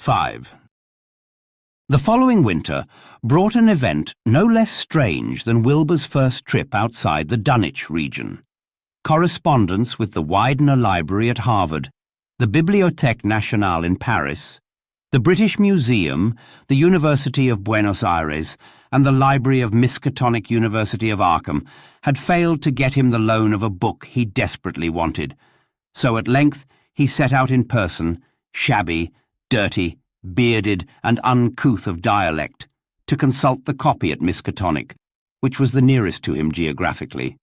5. The following winter brought an event no less strange than Wilbur's first trip outside the Dunwich region. Correspondence with the Widener Library at Harvard, the Bibliothèque Nationale in Paris, the British Museum, the University of Buenos Aires, and the Library of Miskatonic University of Arkham had failed to get him the loan of a book he desperately wanted. So at length he set out in person, shabby, dirty, bearded, and uncouth of dialect, to consult the copy at Miskatonic, which was the nearest to him geographically.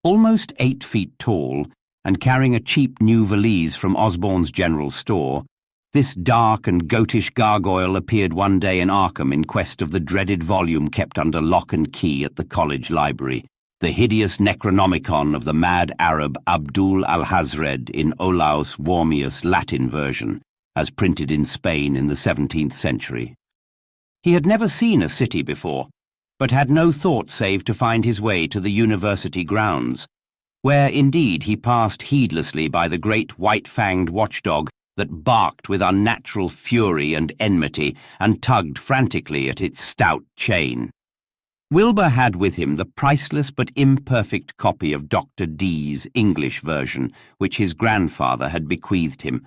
Almost 8 feet tall, and carrying a cheap new valise from Osborne's general store, this dark and goatish gargoyle appeared one day in Arkham in quest of the dreaded volume kept under lock and key at the college library, the hideous Necronomicon of the mad Arab Abdul al-Hazred in Olaus Wormius Latin version, as printed in Spain in the 17th century. He had never seen a city before, but had no thought save to find his way to the university grounds, where indeed he passed heedlessly by the great white-fanged watchdog that barked with unnatural fury and enmity and tugged frantically at its stout chain. Wilbur had with him the priceless but imperfect copy of Dr. Dee's English version, which his grandfather had bequeathed him,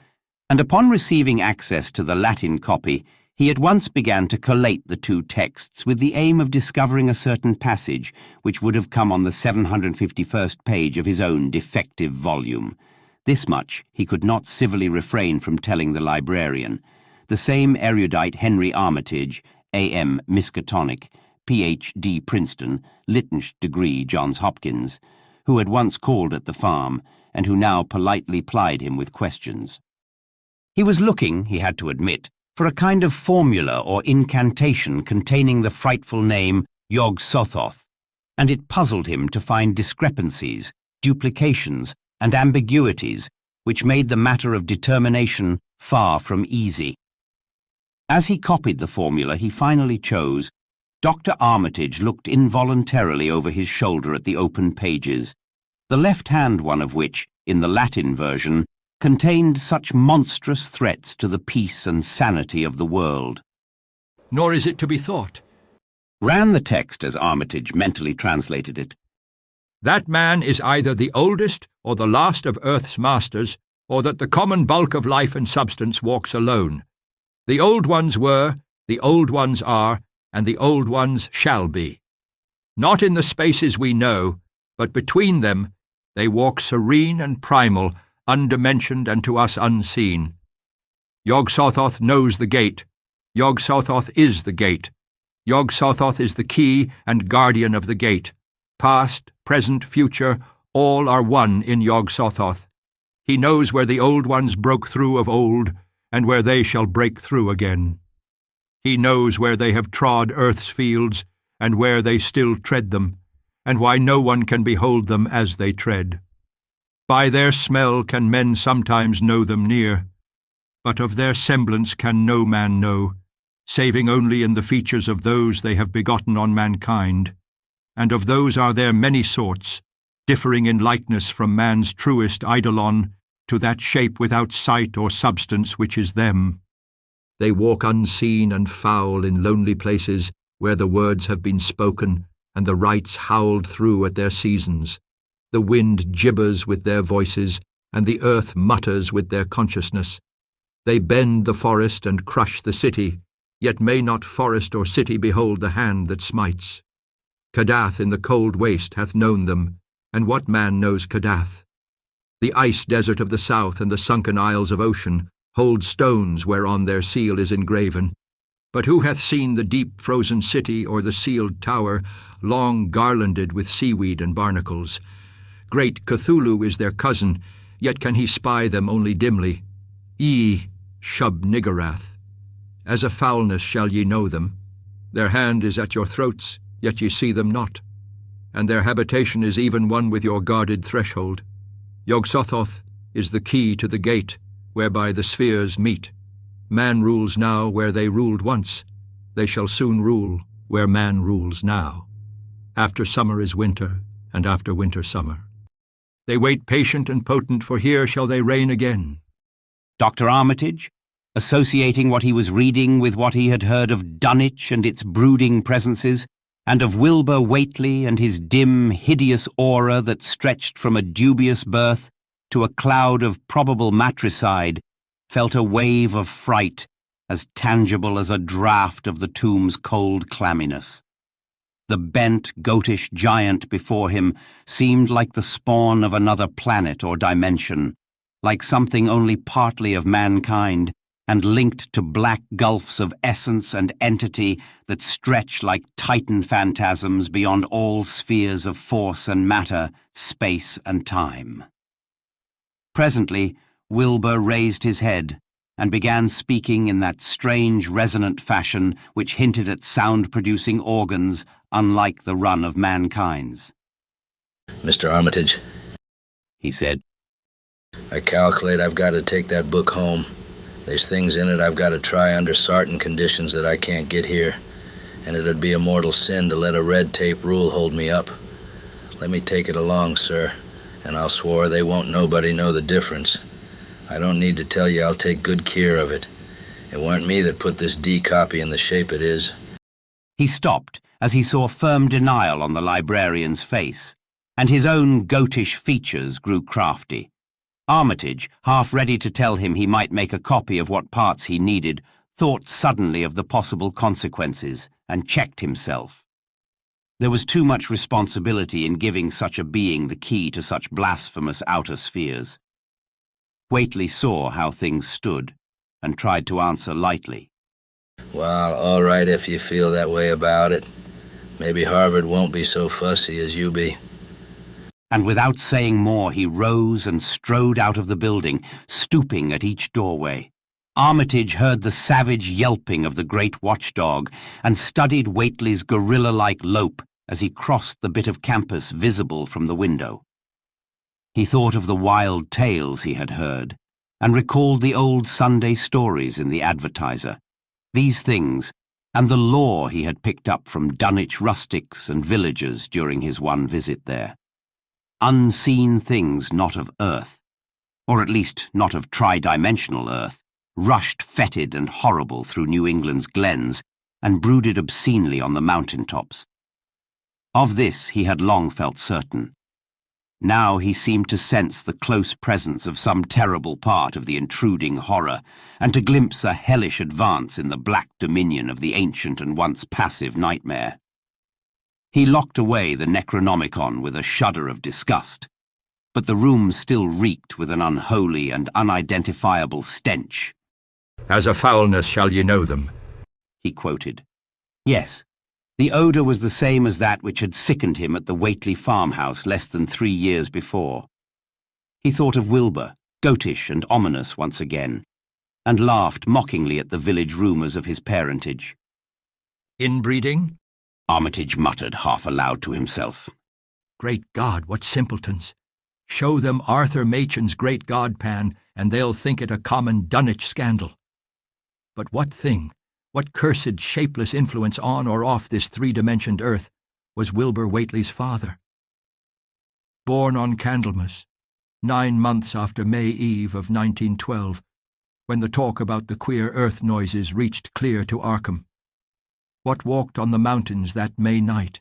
and upon receiving access to the Latin copy, he at once began to collate the two texts with the aim of discovering a certain passage which would have come on the 751st page of his own defective volume. This much he could not civilly refrain from telling the librarian, the same erudite Henry Armitage, A.M. Miskatonic, Ph.D. Princeton, Littensch degree Johns Hopkins, who had once called at the farm, and who now politely plied him with questions. He was looking, he had to admit, for a kind of formula or incantation containing the frightful name Yog-Sothoth, and it puzzled him to find discrepancies, duplications, and ambiguities which made the matter of determination far from easy. As he copied the formula he finally chose, Dr. Armitage looked involuntarily over his shoulder at the open pages, the left-hand one of which, in the Latin version, contained such monstrous threats to the peace and sanity of the world. "Nor is it to be thought," ran the text as Armitage mentally translated it, "that man is either the oldest or the last of earth's masters, or that the common bulk of life and substance walks alone. The old ones were, the old ones are, and the old ones shall be. Not in the spaces we know, but between them they walk serene and primal, undimensioned and to us unseen. Yog-Sothoth knows the gate. Yog-Sothoth is the gate. Yog-Sothoth is the key and guardian of the gate. Past, present, future, all are one in Yog-Sothoth. He knows where the old ones broke through of old, and where they shall break through again. He knows where they have trod earth's fields, and where they still tread them, and why no one can behold them as they tread. By their smell can men sometimes know them near, but of their semblance can no man know, saving only in the features of those they have begotten on mankind, and of those are there many sorts, differing in likeness from man's truest eidolon to that shape without sight or substance which is them. They walk unseen and foul in lonely places where the words have been spoken and the rites howled through at their seasons. The wind gibbers with their voices, and the earth mutters with their consciousness. They bend the forest and crush the city, yet may not forest or city behold the hand that smites. Kadath in the cold waste hath known them, and what man knows Kadath? The ice desert of the south and the sunken isles of ocean hold stones whereon their seal is engraven. But who hath seen the deep frozen city or the sealed tower, long garlanded with seaweed and barnacles? Great Cthulhu is their cousin, yet can he spy them only dimly. Shub-Niggurath. As a foulness shall ye know them. Their hand is at your throats, yet ye see them not, and their habitation is even one with your guarded threshold. Yog-Sothoth is the key to the gate, whereby the spheres meet. Man rules now where they ruled once. They shall soon rule where man rules now. After summer is winter, and after winter summer. They wait patient and potent, for here shall they reign again. Dr. Armitage, associating what he was reading with what he had heard of Dunwich and its brooding presences, and of Wilbur Whateley and his dim, hideous aura that stretched from a dubious birth to a cloud of probable matricide, felt a wave of fright as tangible as a draught of the tomb's cold clamminess. The bent, goatish giant before him seemed like the spawn of another planet or dimension, like something only partly of mankind, and linked to black gulfs of essence and entity that stretch like Titan phantasms beyond all spheres of force and matter, space and time. Presently, Wilbur raised his head and began speaking in that strange resonant fashion which hinted at sound-producing organs unlike the run of mankind's. "Mr. Armitage," he said, "I calculate I've got to take that book home. There's things in it I've got to try under certain conditions that I can't get here, and it'd be a mortal sin to let a red tape rule hold me up. Let me take it along, sir, and I'll swore they won't nobody know the difference. I don't need to tell you I'll take good care of it. It weren't me that put this D copy in the shape it is." He stopped as he saw firm denial on the librarian's face, and his own goatish features grew crafty. Armitage, half ready to tell him he might make a copy of what parts he needed, thought suddenly of the possible consequences and checked himself. There was too much responsibility in giving such a being the key to such blasphemous outer spheres. Whateley saw how things stood and tried to answer lightly. "Well, all right if you feel that way about it. Maybe Harvard won't be so fussy as you be." And without saying more, he rose and strode out of the building, stooping at each doorway. Armitage heard the savage yelping of the great watchdog and studied Whateley's gorilla-like lope as he crossed the bit of campus visible from the window. He thought of the wild tales he had heard and recalled the old Sunday stories in the Advertiser. These things, and the lore he had picked up from Dunwich rustics and villagers during his one visit there. Unseen things not of Earth, or at least not of tri-dimensional Earth, rushed fetid and horrible through New England's glens and brooded obscenely on the mountain-tops. Of this he had long felt certain. Now he seemed to sense the close presence of some terrible part of the intruding horror, and to glimpse a hellish advance in the black dominion of the ancient and once passive nightmare. He locked away the Necronomicon with a shudder of disgust, but the room still reeked with an unholy and unidentifiable stench. "As a foulness shall ye know them," he quoted. Yes, the odour was the same as that which had sickened him at the Whateley farmhouse less than 3 years before. He thought of Wilbur, goatish and ominous once again, and laughed mockingly at the village rumours of his parentage. "Inbreeding?" Armitage muttered half aloud to himself. Great God, what simpletons! Show them Arthur Machen's great God-pan, and they'll think it a common Dunwich scandal. But what thing, what cursed shapeless influence on or off this three-dimensioned earth was Wilbur Whateley's father? Born on Candlemas, 9 months after May Eve of 1912, when the talk about the queer earth noises reached clear to Arkham. What walked on the mountains that May night?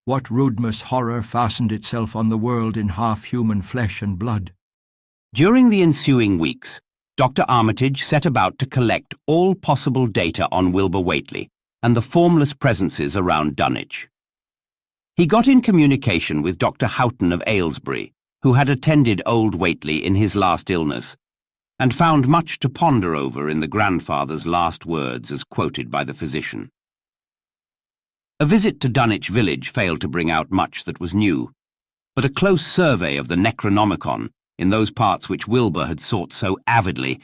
What rudimous horror fastened itself on the world in half-human flesh and blood? During the ensuing weeks, Dr. Armitage set about to collect all possible data on Wilbur Whateley and the formless presences around Dunwich. He got in communication with Dr. Houghton of Aylesbury, who had attended old Whateley in his last illness, and found much to ponder over in the grandfather's last words as quoted by the physician. A visit to Dunwich village failed to bring out much that was new, but a close survey of the Necronomicon, in those parts which Wilbur had sought so avidly,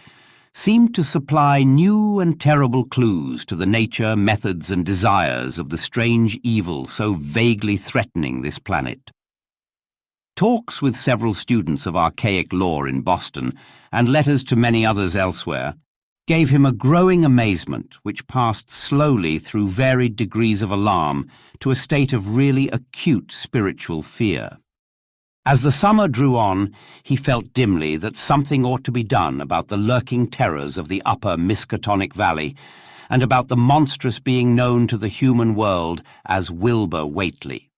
seemed to supply new and terrible clues to the nature, methods, and desires of the strange evil so vaguely threatening this planet. Talks with several students of archaic lore in Boston, and letters to many others elsewhere, gave him a growing amazement which passed slowly through varied degrees of alarm to a state of really acute spiritual fear. As the summer drew on, he felt dimly that something ought to be done about the lurking terrors of the upper Miskatonic Valley, and about the monstrous being known to the human world as Wilbur Whately.